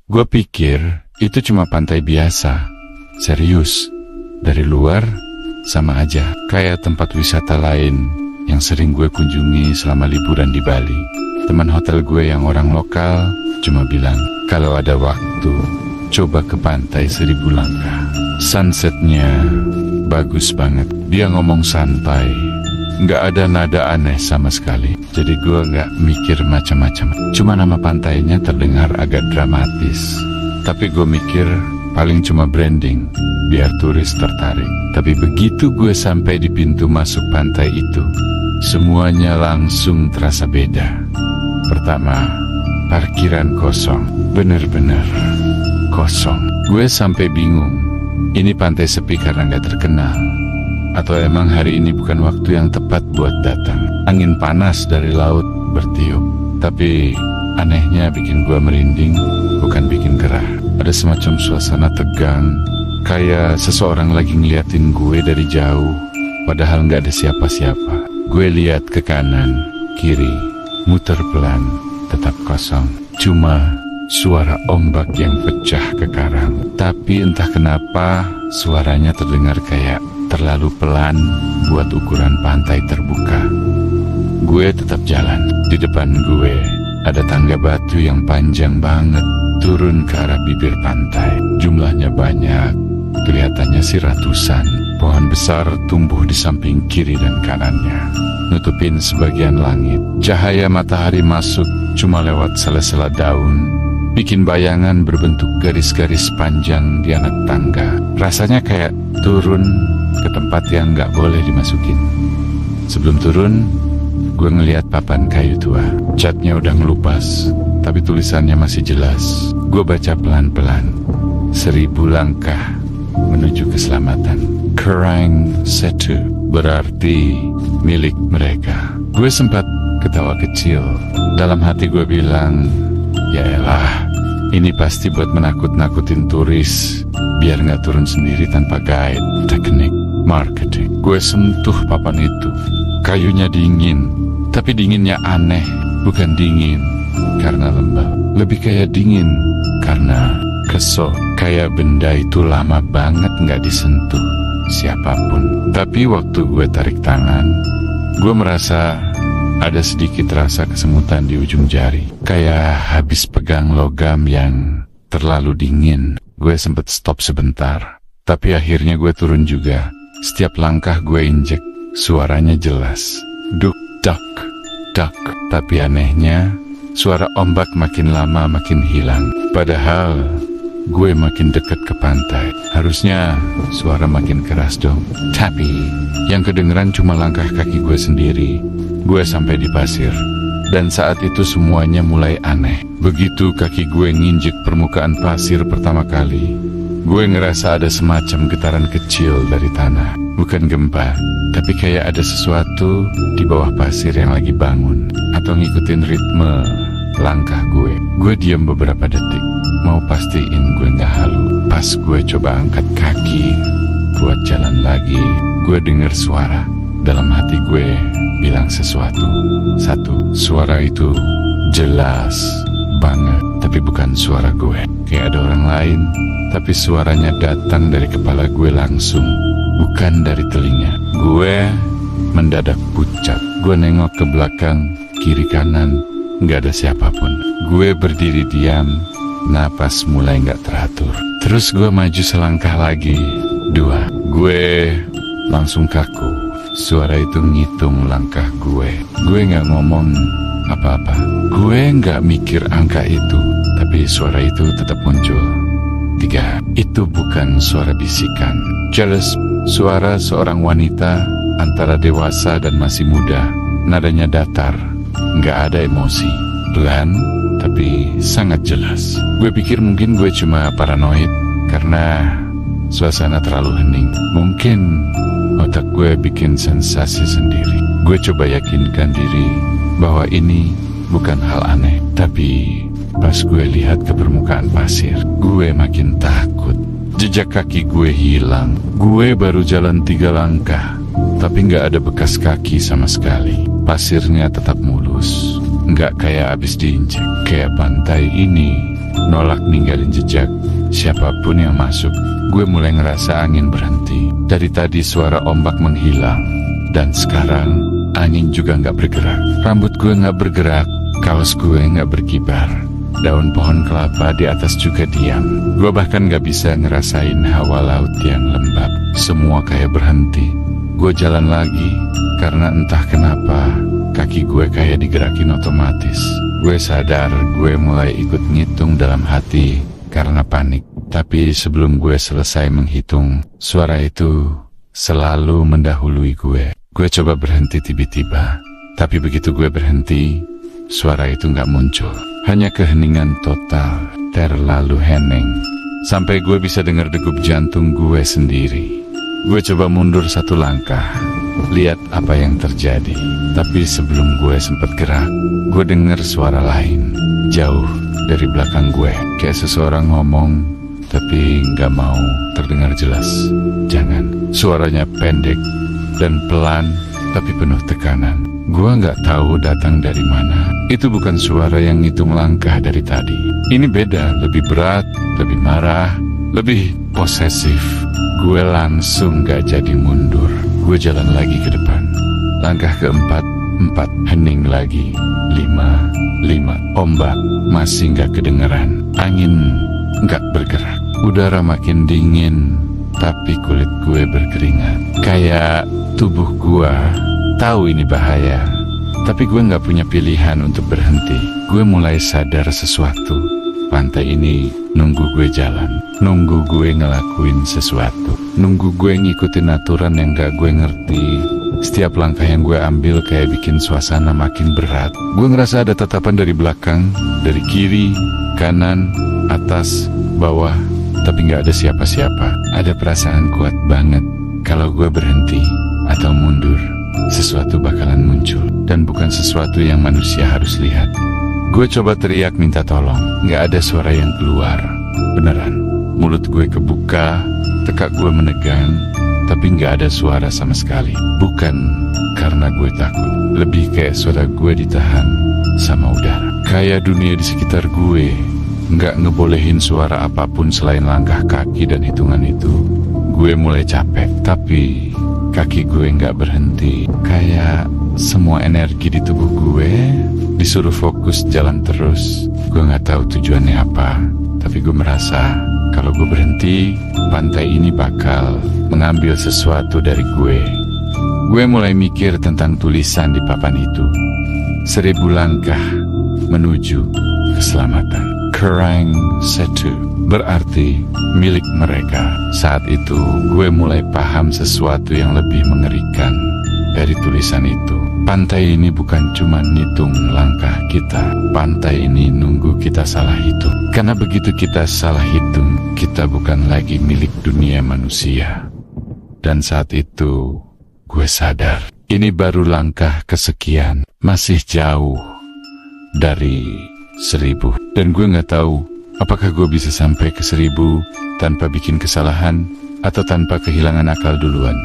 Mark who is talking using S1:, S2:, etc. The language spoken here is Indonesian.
S1: Gue pikir itu cuma pantai biasa. Serius, dari luar sama aja kayak tempat wisata lain yang sering gue kunjungi selama liburan di Bali. Teman hotel gue yang orang lokal cuma bilang, kalau ada waktu, coba ke pantai 1000 langkah. Sunsetnya bagus banget. Dia ngomong santai, nggak ada nada aneh sama sekali. Jadi gue nggak mikir macam-macam. Cuma nama pantainya terdengar agak dramatis. Tapi gue mikir paling cuma branding, biar turis tertarik. Tapi begitu gue sampai di pintu masuk pantai itu, semuanya langsung terasa beda. Pertama, parkiran kosong. Bener-bener kosong. Gue sampai bingung, ini pantai sepi karena nggak terkenal, atau emang hari ini bukan waktu yang tepat buat datang. Angin panas dari laut bertiup, tapi anehnya bikin gue merinding, bukan bikin gerah. Ada semacam suasana tegang, kayak seseorang lagi ngeliatin gue dari jauh, padahal nggak ada siapa-siapa. Gue lihat ke kanan, kiri, muter pelan, tetap kosong. Cuma suara ombak yang pecah ke karang. Tapi entah kenapa suaranya terdengar kayak terlalu pelan buat ukuran pantai terbuka. Gue tetap jalan. Di depan gue ada tangga batu yang panjang banget turun ke arah bibir pantai. Jumlahnya banyak, kelihatannya sih ratusan. Pohon besar tumbuh di samping kiri dan kanannya, nutupin sebagian langit. Cahaya matahari masuk cuma lewat sela-sela daun, bikin bayangan berbentuk garis-garis panjang di anak tangga. Rasanya kayak turun ke tempat yang gak boleh dimasukin. Sebelum turun, gue ngeliat papan kayu tua. Catnya udah ngelupas, tapi tulisannya masih jelas. Gue baca pelan-pelan, 1000 langkah menuju keselamatan. Kerang Setu, berarti milik mereka. Gue sempat ketawa kecil. Dalam hati gue bilang, yaelah, ini pasti buat menakut-nakutin turis, biar gak turun sendiri tanpa guide. Teknik marketing. Gue sentuh papan itu. Kayunya dingin, tapi dinginnya aneh. Bukan dingin karena lembab, lebih kayak dingin karena kesel. Kayak benda itu lama banget gak disentuh siapapun. Tapi waktu gue tarik tangan, gue merasa ada sedikit rasa kesemutan di ujung jari, kayak habis pegang logam yang terlalu dingin. Gue sempet stop sebentar, tapi akhirnya gue turun juga. Setiap langkah gue injek, suaranya jelas, duk dak dak. Tapi anehnya, suara ombak makin lama makin hilang. Padahal gue makin dekat ke pantai. Harusnya suara makin keras dong. Tapi yang kedengeran cuma langkah kaki gue sendiri. Gue sampai di pasir, dan saat itu semuanya mulai aneh. Begitu kaki gue nginjek permukaan pasir pertama kali, gue ngerasa ada semacam getaran kecil dari tanah. Bukan gempa, tapi kayak ada sesuatu di bawah pasir yang lagi bangun, atau ngikutin ritme langkah gue. Gue diam beberapa detik, mau pastiin gue gak halu. Pas gue coba angkat kaki buat jalan lagi, gue denger suara. Dalam hati gue bilang sesuatu. Satu, suara itu jelas banget, tapi bukan suara gue. Kayak ada orang lain, tapi suaranya datang dari kepala gue langsung, bukan dari telinga. Gue mendadak pucat. Gue nengok ke belakang, kiri kanan, gak ada siapapun. Gue berdiri diam, napas mulai gak teratur. Terus gue maju selangkah lagi, 2. Gue langsung kaku. Suara itu ngitung langkah gue. Gue gak ngomong apa-apa. Gue gak mikir angka itu, tapi suara itu tetap muncul. 3. Itu bukan suara bisikan. Jelas suara seorang wanita antara dewasa dan masih muda. Nadanya datar, gak ada emosi. Pelan, tapi sangat jelas. Gue pikir mungkin gue cuma paranoid karena suasana terlalu hening. Mungkin otak gue bikin sensasi sendiri. Gue coba yakinkan diri bahwa ini bukan hal aneh. Tapi pas gue lihat ke permukaan pasir, gue makin takut. Jejak kaki gue hilang. Gue baru jalan 3 langkah, tapi gak ada bekas kaki sama sekali. Pasirnya tetap mulus, gak kayak abis diinjek. Kayak pantai ini nolak ninggalin jejak siapapun yang masuk. Gue mulai ngerasa angin berhenti. Dari tadi suara ombak menghilang, dan sekarang angin juga nggak bergerak. Rambut gue nggak bergerak, kaos gue nggak berkibar. Daun pohon kelapa di atas juga diam. Gue bahkan gak bisa ngerasain hawa laut yang lembab. Semua kayak berhenti. Gue jalan lagi, karena entah kenapa kaki gue kayak digerakin otomatis. Gue sadar gue mulai ikut ngitung dalam hati karena panik. Tapi sebelum gue selesai menghitung, suara itu selalu mendahului gue. Gue coba berhenti tiba-tiba, tapi begitu gue berhenti, suara itu gak muncul. Hanya keheningan total, terlalu hening. Sampai gue bisa dengar degup jantung gue sendiri. Gue coba mundur satu langkah, lihat apa yang terjadi. Tapi sebelum gue sempat gerak, gue dengar suara lain, jauh dari belakang gue. Kayak seseorang ngomong, tapi gak mau terdengar jelas. Jangan. Suaranya pendek dan pelan, tapi penuh tekanan. Gua nggak tahu datang dari mana. Itu bukan suara yang ngitung langkah dari tadi. Ini beda, lebih berat, lebih marah, lebih posesif. Gue langsung gak jadi mundur. Gue jalan lagi ke depan. Langkah keempat, 4, hening lagi. 5, ombak masih gak kedengeran. Angin gak bergerak. Udara makin dingin, tapi kulit gue berkeringat. Kayak tubuh gue tahu ini bahaya, tapi gue gak punya pilihan untuk berhenti. Gue mulai sadar sesuatu. Pantai ini nunggu gue jalan, nunggu gue ngelakuin sesuatu, nunggu gue ngikutin aturan yang gak gue ngerti. Setiap langkah yang gue ambil kayak bikin suasana makin berat. Gue ngerasa ada tatapan dari belakang, dari kiri, kanan, atas, bawah, tapi gak ada siapa-siapa. Ada perasaan kuat banget kalau gue berhenti atau mundur, sesuatu bakalan muncul, dan bukan sesuatu yang manusia harus lihat. Gue coba teriak minta tolong, gak ada suara yang keluar. Beneran, mulut gue kebuka, tekak gue menegang, tapi gak ada suara sama sekali. Bukan karena gue takut, lebih kayak suara gue ditahan sama udara. Kayak dunia di sekitar gue gak ngebolehin suara apapun selain langkah kaki dan hitungan itu. Gue mulai capek, tapi kaki gue gak berhenti. Kayak semua energi di tubuh gue disuruh fokus jalan terus. Gue gak tahu tujuannya apa, tapi gue merasa kalau gue berhenti, pantai ini bakal mengambil sesuatu dari gue. Gue mulai mikir tentang tulisan di papan itu. 1000 langkah menuju keselamatan. Kerang Setu berarti milik mereka. Saat itu gue mulai paham sesuatu yang lebih mengerikan dari tulisan itu. Pantai ini bukan cuma ngitung langkah kita. Pantai ini nunggu kita salah hitung. Karena begitu kita salah hitung, kita bukan lagi milik dunia manusia. Dan saat itu gue sadar, ini baru langkah kesekian. Masih jauh dari 1000. Dan gue gak tahu apakah gue bisa sampai ke 1000 tanpa bikin kesalahan atau tanpa kehilangan akal duluan.